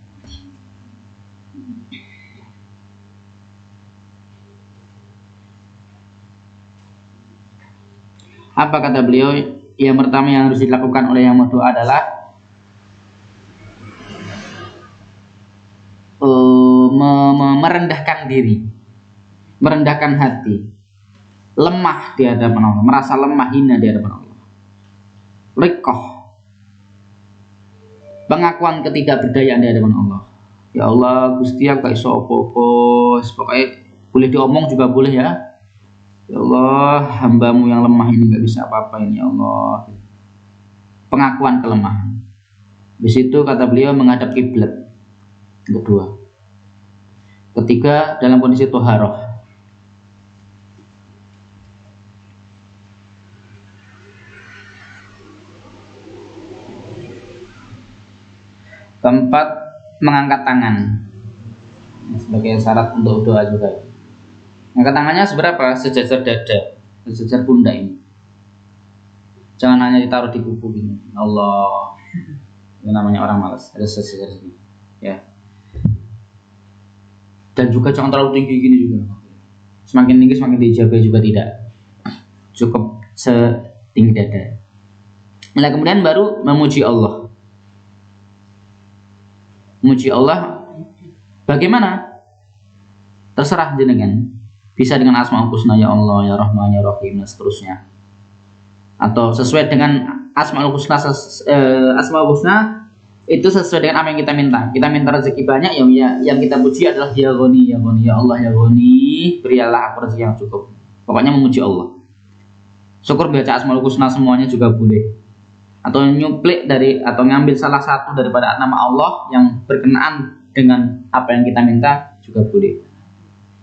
Apa kata beliau? Yang pertama yang harus dilakukan oleh yang mau doa adalah merendahkan diri, merendahkan hati, lemah di hadapan Allah, merasa lemah, hina di hadapan Allah. Rikoh, pengakuan ketidakberdayaan di hadapan Allah. Ya Allah, Gusti aku gak iso apa-apa, pokoknya boleh diomong juga boleh ya. Ya Allah, hambamu yang lemah ini gak bisa apa-apa ini ya Allah. Pengakuan kelemahan. Di situ kata beliau menghadap kiblat. Kedua. Ketiga, dalam kondisi toharoh. Keempat, mengangkat tangan sebagai syarat untuk doa juga. Mengangkat tangannya seberapa? Sejajar dada, sejajar pundak ini. Jangan hanya ditaruh di kuku gini. Allah, itu namanya orang malas. Ada sejajar sini, ya. Dan juga jangan terlalu tinggi gini juga. Semakin tinggi semakin dijabah juga tidak. Cukup setinggi dada. Nah kemudian baru memuji Allah. Memuji Allah bagaimana? Terserah jenengan. Bisa dengan Asmaul Husna, ya Allah, ya Rahman, ya Rahim, dan seterusnya. Atau sesuai dengan Asmaul Husna, Asmaul Husna itu sesuai dengan apa yang kita minta. Kita minta rezeki banyak, yang kita puji adalah ya Ghani, ya Ghani, ya Allah, ya Ghani, berilah aku rezeki yang cukup. Pokoknya memuji Allah. Syukur baca Asmaul Husna semuanya juga boleh. Atau nyuplik dari atau ngambil salah satu daripada nama Allah yang berkenaan dengan apa yang kita minta juga boleh.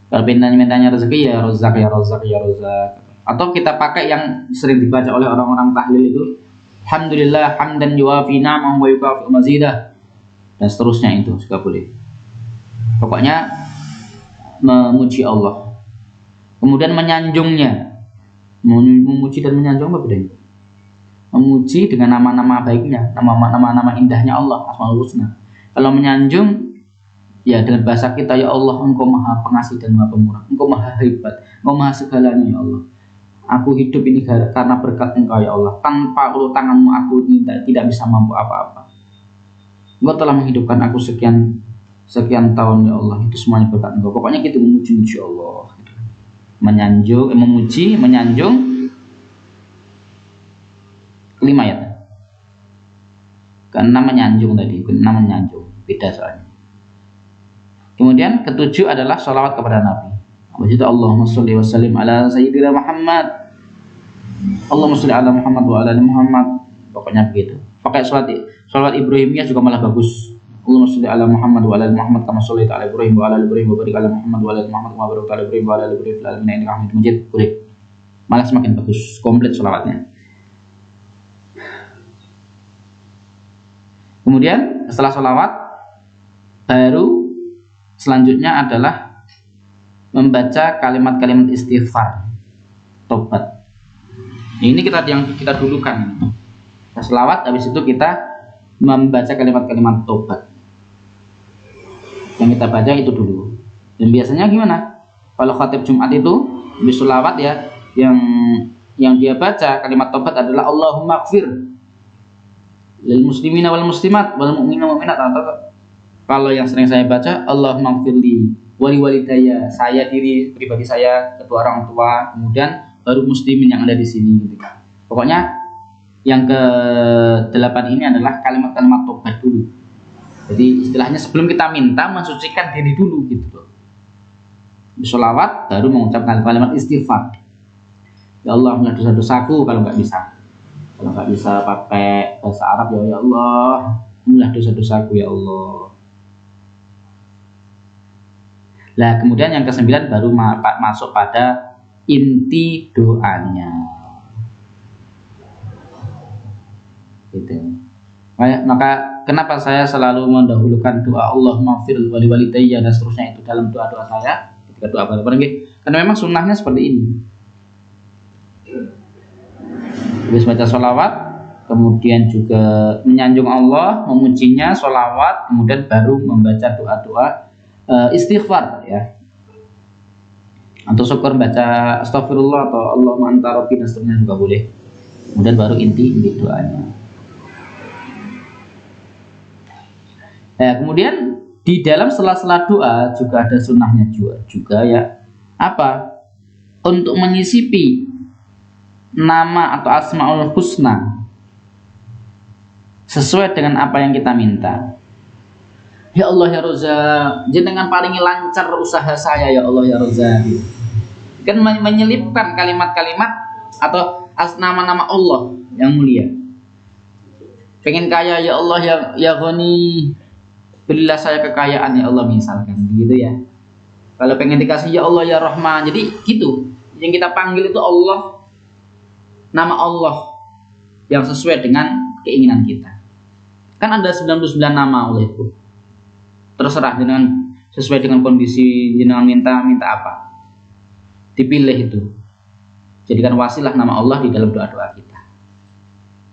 Kalau mintanya rezeki ya Rozak, ya Rozak, ya Rozak. Atau kita pakai yang sering dibaca oleh orang-orang tahlil itu, Alhamdulillah hamdan yuwafi ni'amahu wa yukafi mazidah, dan seterusnya itu juga boleh. Pokoknya memuji Allah. Kemudian menyanjungnya. Memuji dan menyanjung apa bedanya? Memuji dengan nama-nama baiknya, nama-nama indahnya Allah, Asmaul Husna. Kalau menyanjung ya dengan bahasa kita, ya Allah, Engkau Maha Pengasih dan Maha Pemurah, Engkau Maha Hebat, Engkau Maha segalanya ya Allah. Aku hidup ini karena berkat Engkau ya Allah. Tanpa ulu tanganmu aku tidak bisa mampu apa-apa. Engkau telah menghidupkan aku sekian tahun ya Allah. Itu semuanya berkat Engkau. Pokoknya kita memuji Allah. Menyanjung, memuji, menyanjung. Kelima ya. Keenam menyanjung tadi. Keenam menyanjung. Beda soalnya. Kemudian ketujuh adalah sholawat kepada Nabi. Habis itu Allahumma sholli wa sallim ala sayyidina Muhammad. Allahumma sholli ala Muhammad wa ala ali Muhammad. Pokoknya begitu. Pakai sholat Ibrahimiyah juga malah bagus. Allahumma sholli ala Muhammad wa ala ali Muhammad kama shallaita ala Ibrahim wa ala ali Ibrahim wa barik ala Muhammad wa ala ali Muhammad kama barakta ala Ibrahim wa ala ali Ibrahim fil alamin innaka Hamidum Majid. Boleh. Malah semakin bagus, komplit sholawatnya. Kemudian setelah sholawat baru selanjutnya adalah membaca kalimat-kalimat istighfar, tobat. Ini yang kita dulukan. Selawat, habis itu kita membaca kalimat-kalimat tobat. Yang kita baca itu dulu. Dan biasanya gimana? Kalau khatib Jumat itu bisolawat ya, yang dia baca kalimat taubat adalah Allahumma ighfir lil muslimina wal muslimat wal mu'minina wal mu'minat. Atau kalau yang sering saya baca Allahumma ighfirli wali walidayya, saya diri pribadi saya, kedua orang tua, kemudian baru muslimin yang ada di sini gitu. Pokoknya yang ke-8 ini adalah kalimat-kalimat taubat dulu. Jadi istilahnya sebelum kita minta mensucikan diri dulu gitu loh. Bersolawat baru mengucapkan kalimat istighfar. Ya Allah, ampunilah dosa-dosaku. Kalau nggak bisa pakai bahasa Arab, ya Allah, ampunilah dosa-dosaku ya Allah. Nah, kemudian yang ke-9 baru masuk pada inti doanya. Gitu. Maka kenapa saya selalu mendahulukan doa Allahumma ighfir wali walidayya dan seterusnya itu dalam doa-doa saya ketika doa bareng-bareng, karena memang sunnahnya seperti ini. Habis baca sholawat, kemudian juga menyanjung Allah, memujinya, sholawat, kemudian baru membaca doa-doa istighfar ya. Atau syukur baca astagfirullah atau Allahumma anta rabbi dan seterusnya juga boleh. Kemudian baru inti doanya. Nah, kemudian di dalam sela-sela doa juga ada sunnahnya juga ya. Apa? Untuk menyisipi nama atau asmaul husna sesuai dengan apa yang kita minta. Ya Allah ya Razzaq, jenengan paringi lancar usaha saya ya Allah ya Razzaq. Kan menyelipkan kalimat-kalimat atau nama-nama Allah yang mulia. Pengen kaya ya Allah ya Ghani, berilah saya kekayaan ya Allah misalkan gitu ya. Kalau pengen dikasih ya Allah ya Rahman, jadi gitu. Yang kita panggil itu Allah, nama Allah yang sesuai dengan keinginan kita. Kan ada 99 nama olehku. Terserah dengan sesuai dengan kondisi jenengan minta apa. Dipilih itu. Jadikan wasilah nama Allah di dalam doa-doa kita.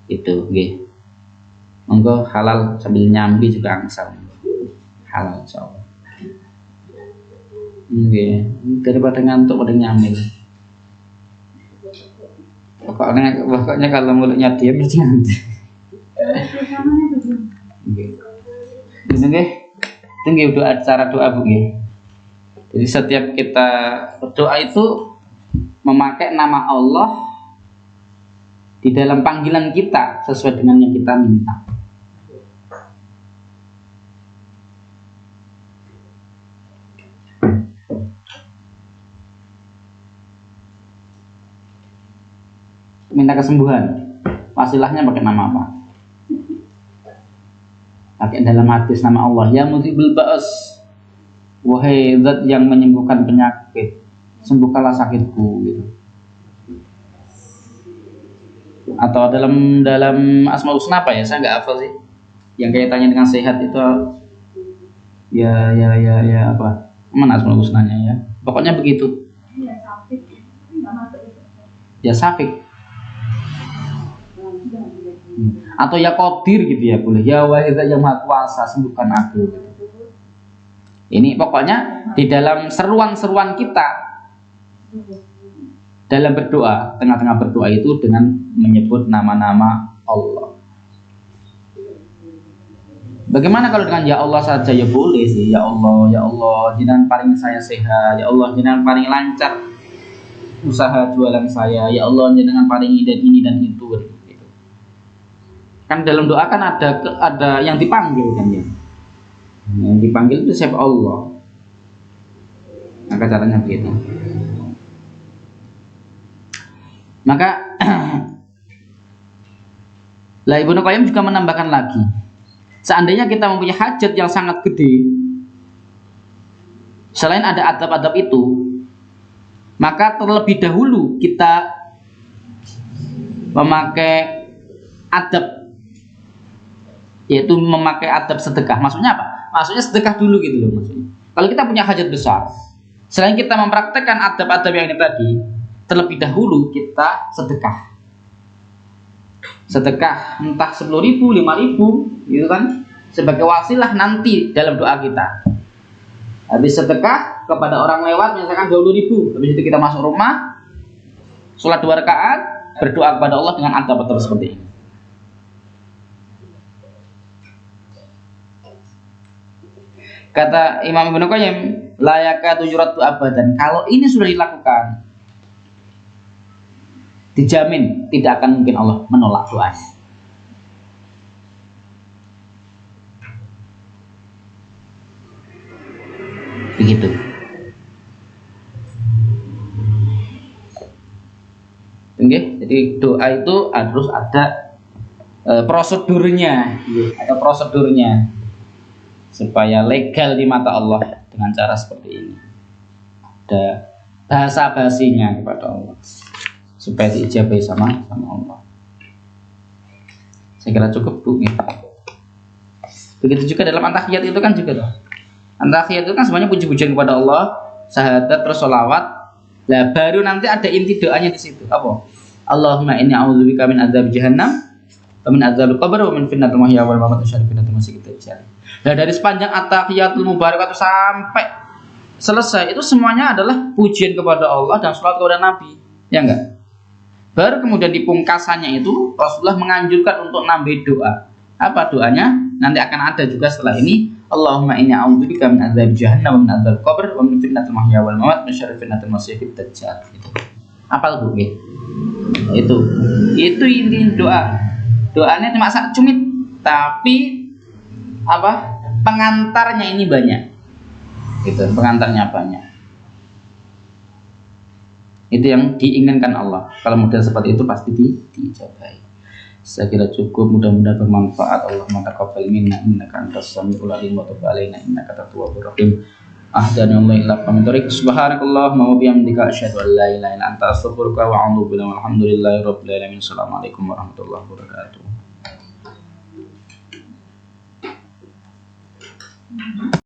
Itu, nggih. Monggo halal sambil nyambi juga angsal. Halal insyaallah. Nggih, daripada ngantuk pada nyamil. Pokoknya kalau mulutnya diam berarti ngantuk. Nggih. Nggih. Itu cara doa Bu nggih. Jadi setiap kita berdoa itu memakai nama Allah di dalam panggilan kita sesuai dengan yang kita minta. Minta kesembuhan, wasilahnya pakai nama apa? Pakai dalam hadis nama Allah, ya mudhibul ba's, wahai zat yang menyembuhkan penyakit, sembuhkanlah sakitku gitu. Atau dalam Asmaul Husna apa ya, saya nggak hafal sih, yang kaitannya dengan sehat itu ya apa, mana Asmaul Husnanya ya, pokoknya begitu ya, Syafiq atau ya Qadir gitu ya boleh, ya wahid yang maha kuasa sembuhkan aku gitu. Ini pokoknya di dalam seruan-seruan kita dalam berdoa, tengah-tengah berdoa itu dengan menyebut nama-nama Allah. Bagaimana kalau dengan ya Allah saja? Ya boleh sih, ya Allah jenengan paling saya sehat, ya Allah jenengan paling lancar usaha jualan saya, ya Allah jenengan paling ini dan itu gitu. Kan dalam doa kan ada yang dipanggil kan ya. Yang dipanggil itu siapa? Allah. Maka caranya begitu. Maka lah Ibnu Qayyim juga menambahkan lagi, seandainya kita mempunyai hajat yang sangat gede, selain ada adab-adab itu, maka terlebih dahulu kita memakai adab, yaitu memakai adab sedekah. Maksudnya apa? Maksudnya sedekah dulu gitu loh maksudnya. Kalau kita punya hajat besar, selain kita mempraktekkan adab-adab yang ini tadi, terlebih dahulu kita sedekah. Sedekah entah 10.000, 5.000 gitu kan, sebagai wasilah nanti dalam doa kita. Habis sedekah kepada orang lewat misalkan 20.000, habis itu kita masuk rumah, sholat 2 rakaat, berdoa kepada Allah dengan adab-adab seperti ini. Kata Imam Ibnu Qayyim, la yakadu yuradu abadan. Kalau ini sudah dilakukan, dijamin tidak akan mungkin Allah menolak doa. Begitu. Oke, jadi doa itu harus ada prosedurnya, ada prosedurnya supaya legal di mata Allah dengan cara seperti ini. Ada bahasa basinya kepada Allah supaya diijabahi sama Allah. Saya kira cukup Bu. Begitu juga dalam antahiyat itu kan juga. Antahiyat itu kan semuanya puji-pujian kepada Allah, syahadat terus sholawat. Lah baru nanti ada inti doanya di situ. Apa? Allahumma inni a'udzubika min adzab jahannam wa min adzabil qabr wa min fitnatil mahya wal mamat wa syarri fitnatil masih dajjal. Nah, dari sepanjang at-tahiyatul mubarakatuh sampai selesai itu semuanya adalah pujian kepada Allah dan sholawat kepada Nabi. Ya enggak? Baru kemudian di pungkasannya itu Rasulullah menganjurkan untuk nambah doa. Apa doanya? Nanti akan ada juga setelah ini. Allahumma inni a'udzubika min adzab jahannam wa min adzabil qabr wa min fitnatil mahya wal mamat wa syarri fitnatil masih dajjal. Apal Bu? Itu inti doa. Doanya cuma sak cumit, tapi apa? Pengantarnya ini banyak. Itu pengantarnya banyak. Itu yang diinginkan Allah. Kalau model seperti itu pasti diijabahi. Saya kira cukup, mudah-mudahan bermanfaat. Allahumma taqabbal minna innaka antas samiul alim wa tub alaina innaka tawwabur rahim. Ahdana Allah ila qamitarik subhanakallahumma wa bihamdika asyhadu an la ilaha illa anta astaghfiruka wa a'udzu bika walhamdulillahi rabbil alamin. Assalamualaikum warahmatullahi wabarakatuh.